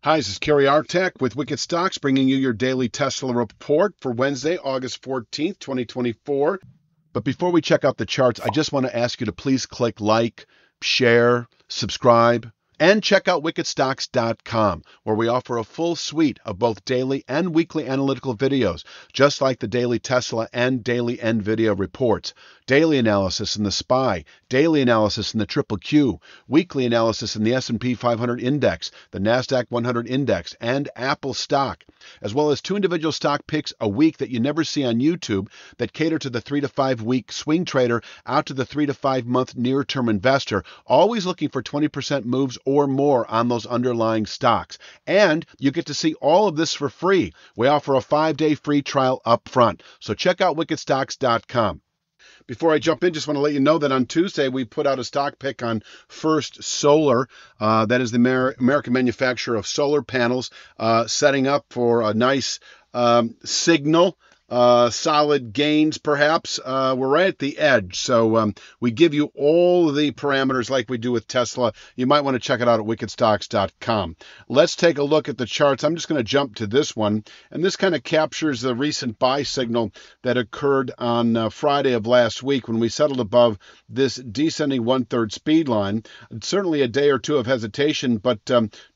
Hi, this is Kerry Artek with Wicked Stocks, bringing you your daily Tesla report for Wednesday, August 14th, 2024. But before we check out the charts, I just want to ask you to please click like, share, subscribe, and check out wickedstocks.com, where we offer a full suite of both daily and weekly analytical videos, just like the daily Tesla and daily NVIDIA reports, daily analysis in the SPY, daily analysis in the Triple Q, weekly analysis in the S&P 500 index, the NASDAQ 100 index, and Apple stock, as well as 2 individual stock picks a week that you never see on YouTube that cater to the 3 to 5 week swing trader out to the 3 to 5 month near-term investor, always looking for 20% moves or more on those underlying stocks. And you get to see all of this for free. We offer a 5-day free trial up front. So check out wickedstocks.com. Before I jump in, just want to let you know that on Tuesday we put out a stock pick on First Solar. That is the American manufacturer of solar panels, setting up for a nice signal. Solid gains, perhaps. We're right at the edge, so we give you all the parameters like we do with Tesla. You might want to check it out at wickedstocks.com. Let's take a look at the charts. I'm just going to jump to this one, and this kind of captures the recent buy signal that occurred on Friday of last week when we settled above this descending 1/3 speed line. Certainly a day or two of hesitation, but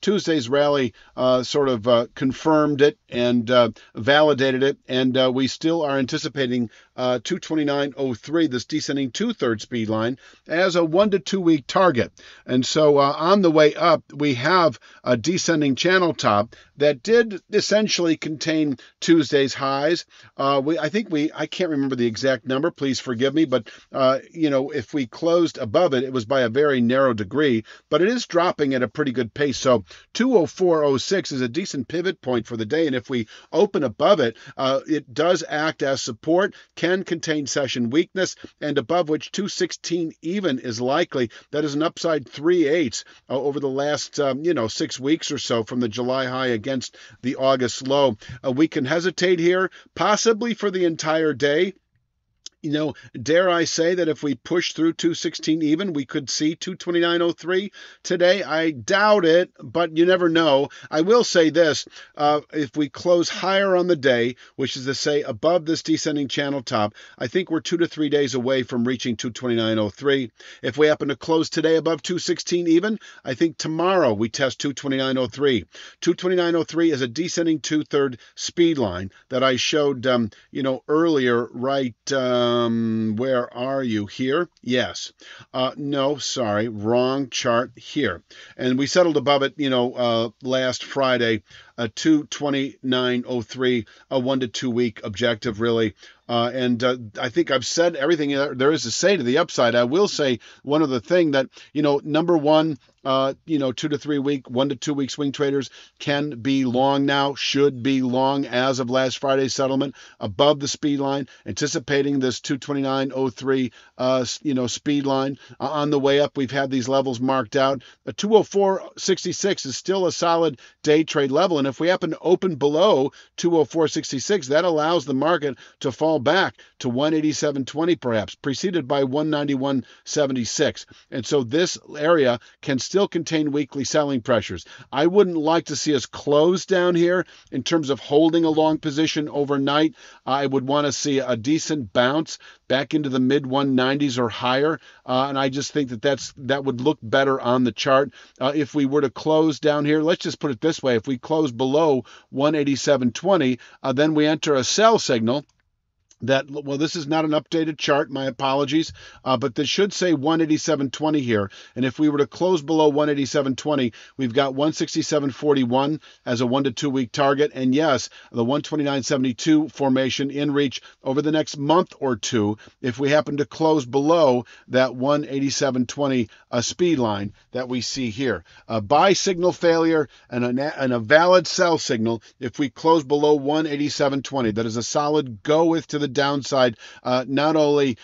Tuesday's rally sort of confirmed it and validated it, and we still are anticipating 229.03, this descending 2/3 speed line, as a 1 to 2 week target. And so on the way up, we have a descending channel top that did essentially contain Tuesday's highs. I can't remember the exact number, please forgive me, but if we closed above it, it was by a very narrow degree, but it is dropping at a pretty good pace. So 204.06 is a decent pivot point for the day, and if we open above it, it does act as support, can contain session weakness, and above which 216 even is likely. That is an upside 3/8 over the last 6 weeks or so from the July high against the August low. We can hesitate here, possibly for the entire day. Dare I say that if we push through 216 even, we could see 229.03 today? I doubt it, but you never know. I will say this, if we close higher on the day, which is to say above this descending channel top, I think we're 2 to 3 days away from reaching 229.03. If we happen to close today above 216 even, I think tomorrow we test 229.03. 229.03 is a descending 2/3 speed line that I showed, earlier, right, where are you? Here? Yes. No, sorry, wrong chart here. And we settled above it, last Friday, 229.03, a 1 to 2 week objective, really. And I think I've said everything there is to say to the upside. I will say one other thing that, number one, 2 to 3 week, 1 to 2 week swing traders can be long now, should be long as of last Friday's settlement above the speed line, anticipating this 229.03, speed line. On the way up, we've had these levels marked out. A 204.66 is still a solid day trade level. And if we happen to open below 204.66, that allows the market to fall back to 187.20 perhaps, preceded by 191.76. And so this area can still contain weekly selling pressures. I wouldn't like to see us close down here in terms of holding a long position overnight. I would want to see a decent bounce back into the mid 190s or higher, and I just think that would look better on the chart. If we were to close down here, let's just put it this way, if we close below 187.20, then we enter a sell signal. This is not an updated chart, my apologies, but this should say 187.20 here. And if we were to close below 187.20, we've got 167.41 as a 1 to 2 week target. And yes, the 129.72 formation in reach over the next month or two, if we happen to close below that 187.20 speed line that we see here. A buy signal failure and a valid sell signal if we close below 187.20. That is a solid go with to the downside, not only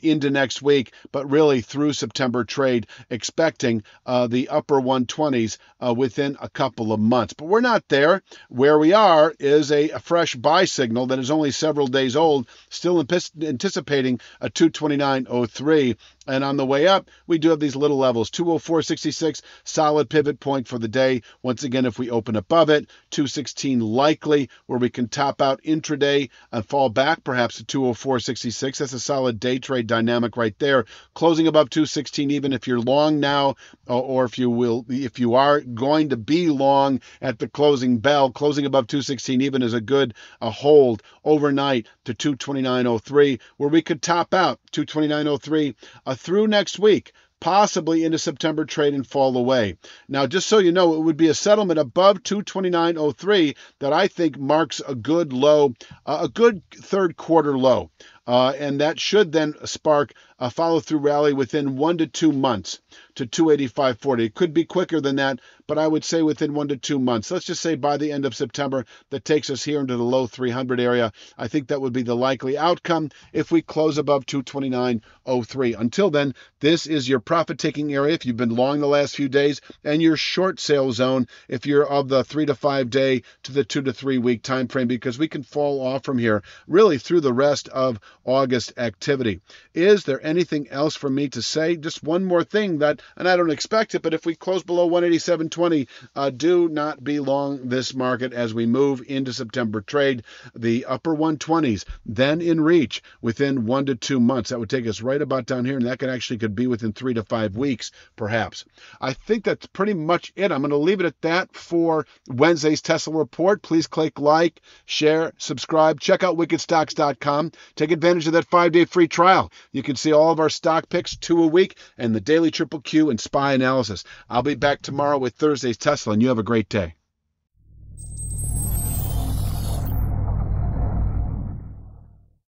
into next week, but really through September trade, expecting the upper 120s within a couple of months. But we're not there. Where we are is a fresh buy signal that is only several days old, still anticipating a 229.03. And on the way up, we do have these little levels. 204.66, solid pivot point for the day. Once again, if we open above it, 216 likely, where we can top out intraday and fall back perhaps to 204.66. That's a solid day trade dynamic right there. Closing above 216, even if you're long now, or if you are going to be long at the closing bell, closing above 216 even is a good hold overnight to 229.03, where we could top out 229.03 through next week, possibly into September trade and fall away. Now, just so you know, it would be a settlement above 229.03 that I think marks a good low, a good third quarter low. And that should then spark a follow-through rally within 1 to 2 months to 285.40. It could be quicker than that, but I would say within 1 to 2 months. Let's just say by the end of September, that takes us here into the low 300 area. I think that would be the likely outcome if we close above 229.03. Until then, this is your profit-taking area if you've been long the last few days, and your short sale zone if you're of the 3 to 5 day to the 2 to 3 week time frame, because we can fall off from here really through the rest of August activity. Is there anything else for me to say? Just one more thing that, and I don't expect it, but if we close below 187.20, do not be long this market as we move into September trade. The upper 120s then in reach within 1 to 2 months. That would take us right about down here, and that could be within 3 to 5 weeks, perhaps. I think that's pretty much it. I'm going to leave it at that for Wednesday's Tesla report. Please click like, share, subscribe. Check out wickedstocks.com. Take advantage of that 5-day free trial. You can see all of our stock picks, 2 a week, and the daily triple Q and SPY analysis. I'll be back tomorrow with Thursday's Tesla, and you have a great day.